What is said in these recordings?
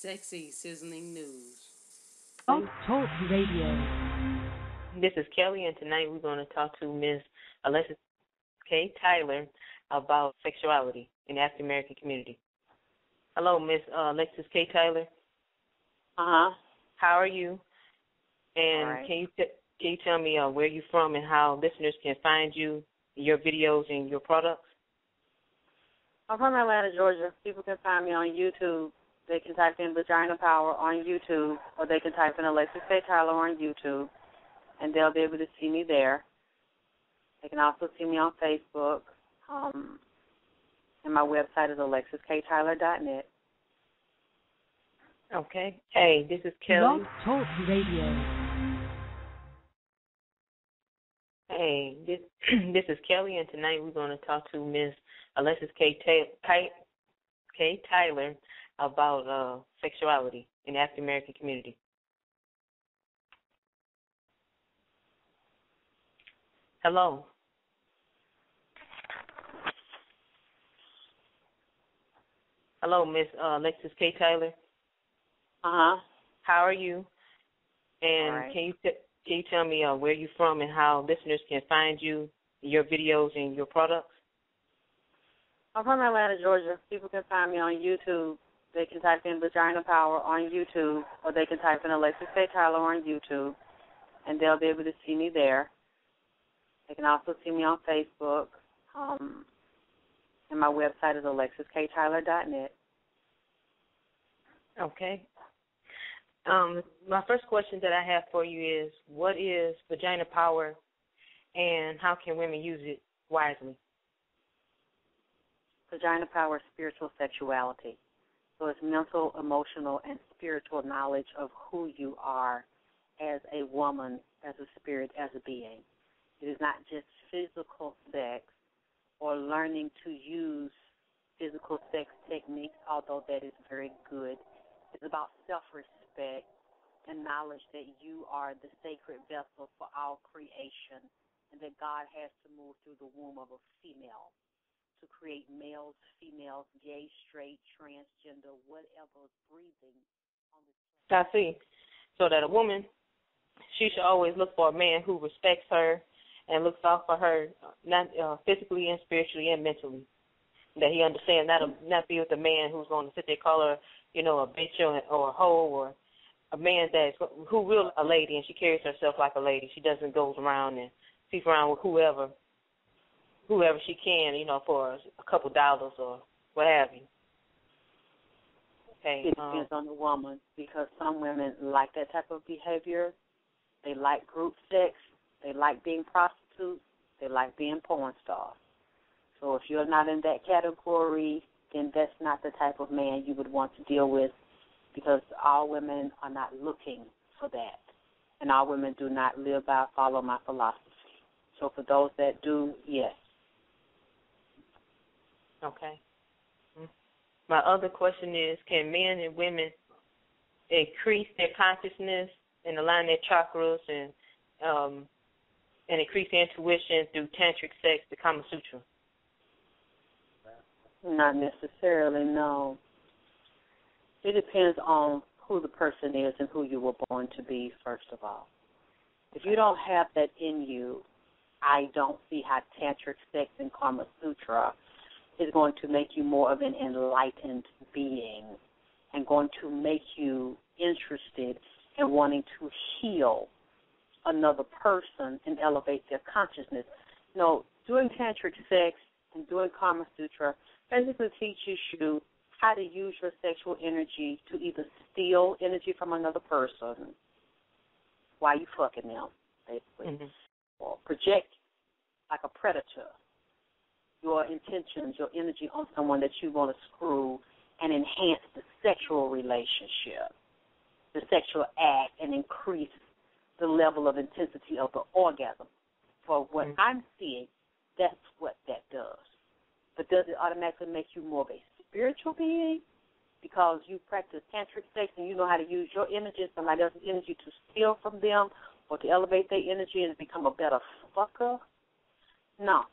sexy, sizzling news. Blog Talk Radio. This is Kelly, and tonight we're going to talk to Ms. Alexyss K. Tylor about sexuality in the African American community. Hello, Ms. Alexyss K. Tylor. How are you? And right. can you tell me where you're from and how listeners can find you, your videos, and your products? I'm from Atlanta, Georgia. People can find me on YouTube. They can type in Vagina Power on YouTube, or they can type in Alexyss K. Tylor on YouTube, and they'll be able to see me there. They can also see me on Facebook, and my website is alexysktylor.net. Okay. Hey, this is Kelly. Blog Talk Radio. Hey, this is Kelly, and tonight we're going to talk to Ms. Alexyss K. Tylor about sexuality in the African American community. Hello. Hello, Ms. Alexyss K. Tylor. How are you? And All right. can you tell me where you're from and how listeners can find you, your videos, and your products? I'm from Atlanta, Georgia. People can find me on YouTube. They can type in Vagina Power on YouTube, or they can type in Alexyss K. Tylor on YouTube, and they'll be able to see me there. They can also see me on Facebook, and my website is alexysktylor.net. Okay. My first question that I have for you is, what is vagina power, and how can women use it wisely? Vagina Power is spiritual sexuality. So it's mental, emotional, and spiritual knowledge of who you are as a woman, as a spirit, as a being. It is not just physical sex or learning to use physical sex techniques, although that is very good. It's about self-respect and knowledge that you are the sacred vessel for all creation and that God has to move through the womb of a female to create males, females, gay, straight, transgender, whatever is breathing on this planet. I see. So that a woman, she should always look for a man who respects her and looks out for her, not physically and spiritually and mentally. That he understands, not be with a man who's going to sit there call her, a bitch or a hoe, or a man who real a lady and she carries herself like a lady. She doesn't go around and sleep around with whoever she can, for a couple dollars or what have you. Okay. It depends on the woman, because some women like that type of behavior. They like group sex. They like being prostitutes. They like being porn stars. So if you're not in that category, then that's not the type of man you would want to deal with, because all women are not looking for that. And all women do not live by follow my philosophy. So for those that do, yes. Okay. My other question is, can men and women increase their consciousness and align their chakras and increase their intuition through Tantric Sex, the Kama Sutra? Not necessarily, no. It depends on who the person is and who you were born to be, first of all. If you don't have that in you, I don't see how Tantric Sex and Kama Sutra is going to make you more of an enlightened being and going to make you interested in wanting to heal another person and elevate their consciousness. Doing Tantric Sex and doing Kama Sutra basically teaches you how to use your sexual energy to either steal energy from another person while you fucking them, basically, or project like a predator your intentions, your energy on someone that you want to screw and enhance the sexual relationship, the sexual act, and increase the level of intensity of the orgasm. For what I'm seeing, that's what that does. But does it automatically make you more of a spiritual being because you practice Tantric Sex and you know how to use your energy, somebody else's energy, to steal from them or to elevate their energy and become a better fucker? No.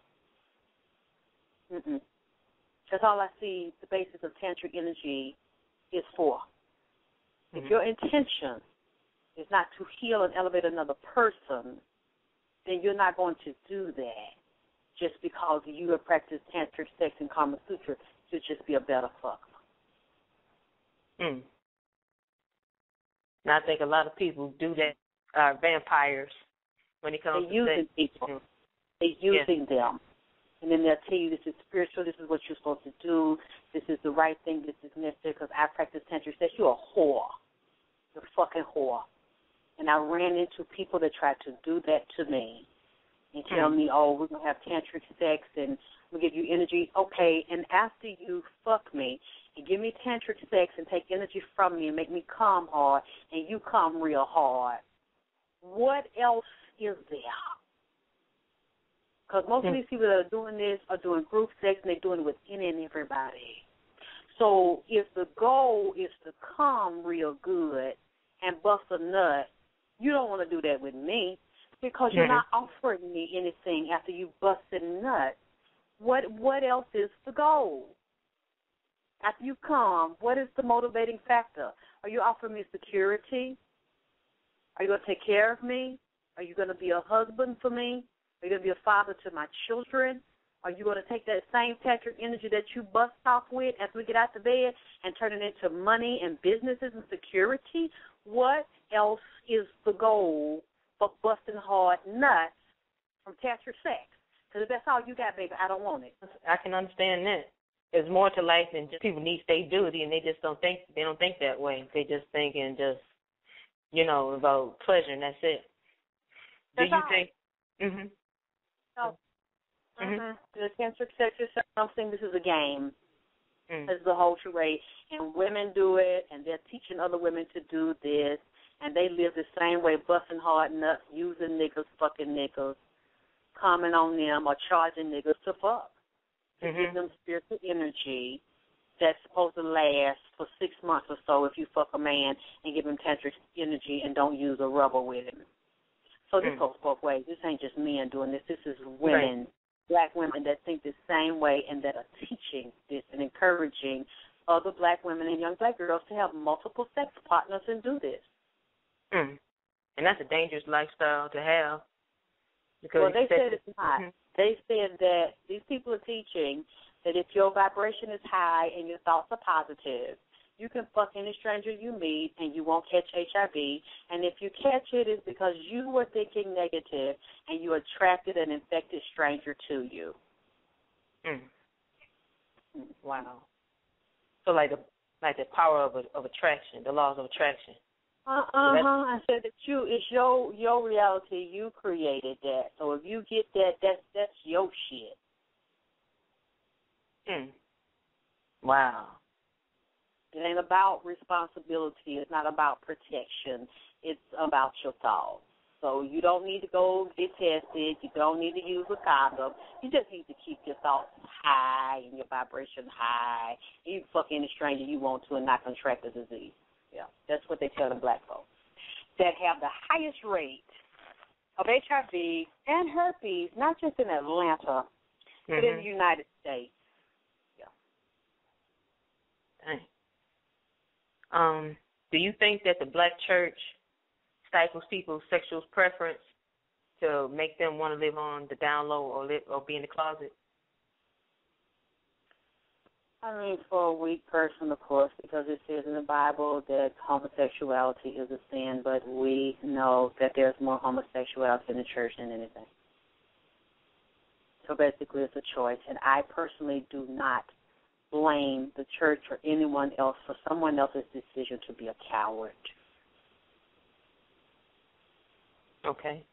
That's all I see the basis of Tantric energy is for. If your intention is not to heal and elevate another person, then you're not going to do that just because you have practiced Tantric Sex and Kama Sutra to just be a better fucker. And I think a lot of people do that, are vampires when it comes to using sex. people. They're using them. And then they'll tell you this is spiritual, this is what you're supposed to do, this is the right thing, this is necessary because I practice Tantric Sex. You're a whore. You're a fucking whore. And I ran into people that tried to do that to me and tell me, oh, we're going to have Tantric Sex and we'll give you energy. Okay, and after you fuck me, you give me Tantric Sex and take energy from me and make me come hard and you come real hard. What else is there? Because most of these people that are doing this are doing group sex and they're doing it with any and everybody. So if the goal is to come real good and bust a nut, you don't want to do that with me because you're not offering me anything after you busted a nut. What else is the goal? After you come, what is the motivating factor? Are you offering me security? Are you going to take care of me? Are you going to be a husband for me? Are you going to be a father to my children? Are you going to take that same Tantric energy that you bust off with as we get out the bed and turn it into money and businesses and security? What else is the goal for busting hard nuts from Tantric Sex? Because if that's all you got, baby, I don't want it. I can understand that. There's more to life than just people need stability, and they just don't think that way. They just think and just, about pleasure, and that's it. That's Do you all. think? No. The Tantric Sex is something. This is a game. This is the whole charade. And women do it, and they're teaching other women to do this, and they live the same way, busting hard nuts, using niggas, fucking niggas, coming on them or charging niggas to fuck. To give them spiritual energy that's supposed to last for 6 months or so if you fuck a man and give him Tantric energy and don't use a rubber with him. So this goes both ways. This ain't just men doing this. This is women, black women that think the same way and that are teaching this and encouraging other black women and young black girls to have multiple sex partners and do this. And that's a dangerous lifestyle to have. Well, they said it's not. They said that these people are teaching that if your vibration is high and your thoughts are positive, you can fuck any stranger you meet and you won't catch HIV. And if you catch it, it's because you were thinking negative and you attracted an infected stranger to you. Wow. So like the power of attraction, the laws of attraction. I said that it's your reality. You created that. So if you get that, that's your shit. Wow. It ain't about responsibility. It's not about protection. It's about your thoughts. So you don't need to go get tested. You don't need to use a condom. You just need to keep your thoughts high and your vibration high. You can fuck any stranger you want to and not contract the disease. Yeah, that's what they tell the black folks that have the highest rate of HIV and herpes, not just in Atlanta, but in the United States. Yeah. Dang. Do you think that the black church stifles people's sexual preference to make them want to live on the down low or be in the closet? I mean, for a weak person, of course, because it says in the Bible that homosexuality is a sin, but we know that there's more homosexuality in the church than anything. So basically it's a choice, and I personally do not blame the church or anyone else for someone else's decision to be a coward. Okay.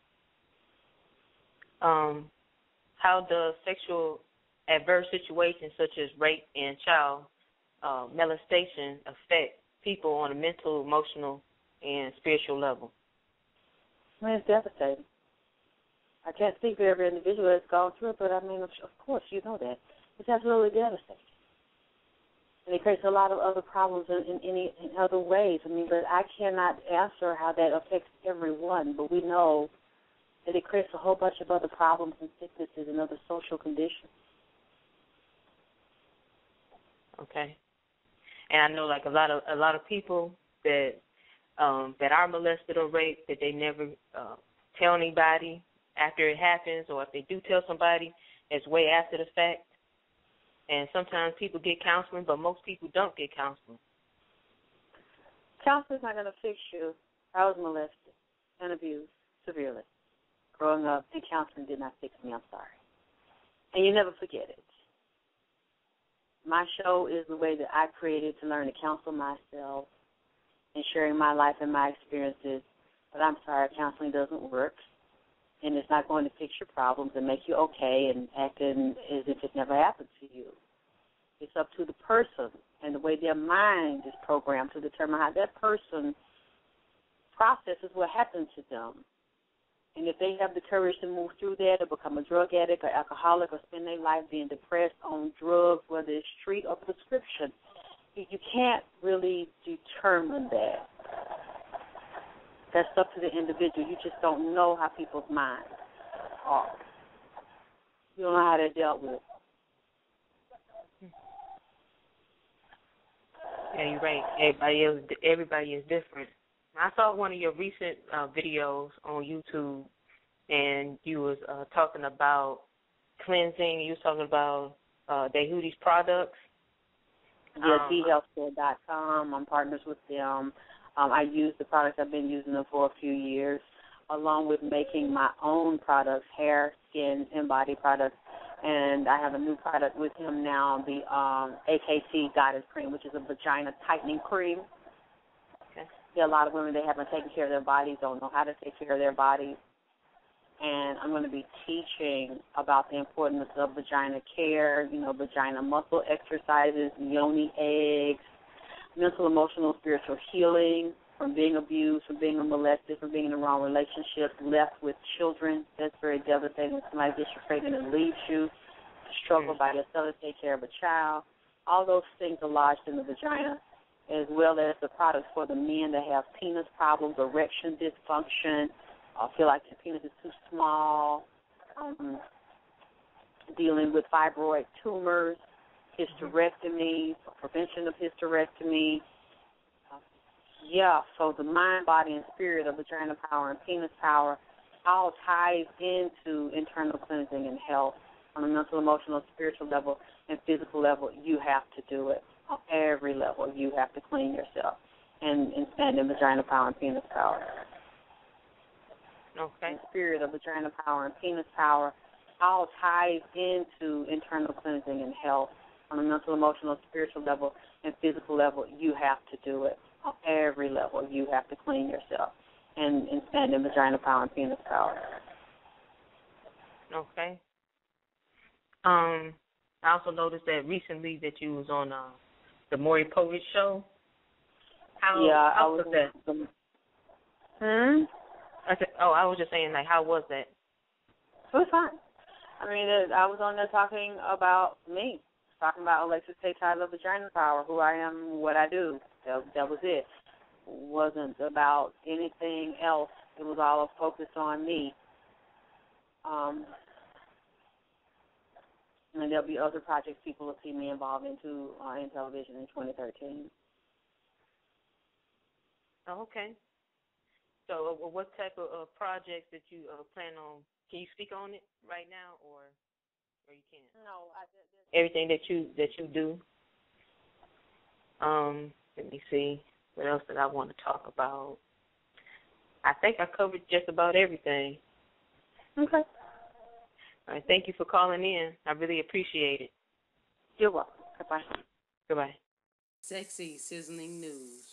How does sexual adverse situations such as rape and child molestation affect people on a mental, emotional, and spiritual level? I mean, it's devastating. I can't speak for every individual that's gone through it, but I mean, of course, you know that. It's absolutely devastating. And it creates a lot of other problems in other ways. I mean, but I cannot answer how that affects everyone, but we know that it creates a whole bunch of other problems and sicknesses and other social conditions. Okay. And I know like a lot of people that that are molested or raped, that they never tell anybody after it happens, or if they do tell somebody, it's way after the fact. And sometimes people get counseling, but most people don't get counseling. Counseling's not going to fix you. I was molested and abused severely growing up, and counseling did not fix me. I'm sorry. And you never forget it. My show is the way that I created to learn to counsel myself and sharing my life and my experiences. But I'm sorry, counseling doesn't work, and it's not going to fix your problems and make you okay and acting as if it never happened to you. It's up to the person and the way their mind is programmed to determine how that person processes what happened to them. And if they have the courage to move through that or become a drug addict or alcoholic or spend their life being depressed on drugs, whether it's street or prescription, you can't really determine that. That's up to the individual. You just don't know how people's minds are. You don't know how they're dealt with. Yeah, you're right. Everybody is different. I saw one of your recent videos on YouTube, and you was talking about cleansing. You was talking about Dehuti's products. Yeah, thehealthcare.com. I'm partners with them. I use the products. I've been using them for a few years, along with making my own products, hair, skin, and body products. And I have a new product with him now, the AKC Goddess Cream, which is a vagina tightening cream. Okay. There are a lot of women that haven't taken care of their bodies, don't know how to take care of their bodies. And I'm going to be teaching about the importance of vagina care, vagina muscle exercises, yoni eggs, mental, emotional, spiritual healing from being abused, from being molested, from being in the wrong relationships, left with children. That's very devastating when somebody gets you pregnant and leaves you, struggle by yourself to take care of a child. All those things are lodged in the vagina, as well as the products for the men that have penis problems, erection dysfunction, feel like the penis is too small, dealing with fibroid tumors, hysterectomy, prevention of hysterectomy. So the mind, body, and spirit of vagina power and penis power all ties into internal cleansing and health on a mental, emotional, spiritual level, and physical level. You have to do it. On every level, you have to clean yourself and stand in vagina power and penis power. Okay. The spirit of vagina power and penis power all ties into internal cleansing and health on a mental, emotional, spiritual level, and physical level. You have to do it. On every level, you have to clean yourself and stand in vagina power and penis power. Okay. I also noticed that recently that you was on the Maury Povich show. How was that? I said, I was just saying, how was that? It was fine. I mean, I was on there talking about me, talking about Alexyss Tylor vagina power, who I am, what I do. That was it. It wasn't about anything else. It was all focused on me. And there'll be other projects people will see me involved into in television in 2013. Oh, okay. So what type of projects that you plan on? Can you speak on it right now, or you can't? No, everything that you do. Let me see. What else did I want to talk about? I think I covered just about everything. Okay. All right. Thank you for calling in. I really appreciate it. You're welcome. Goodbye. Goodbye. Sexy, sizzling news.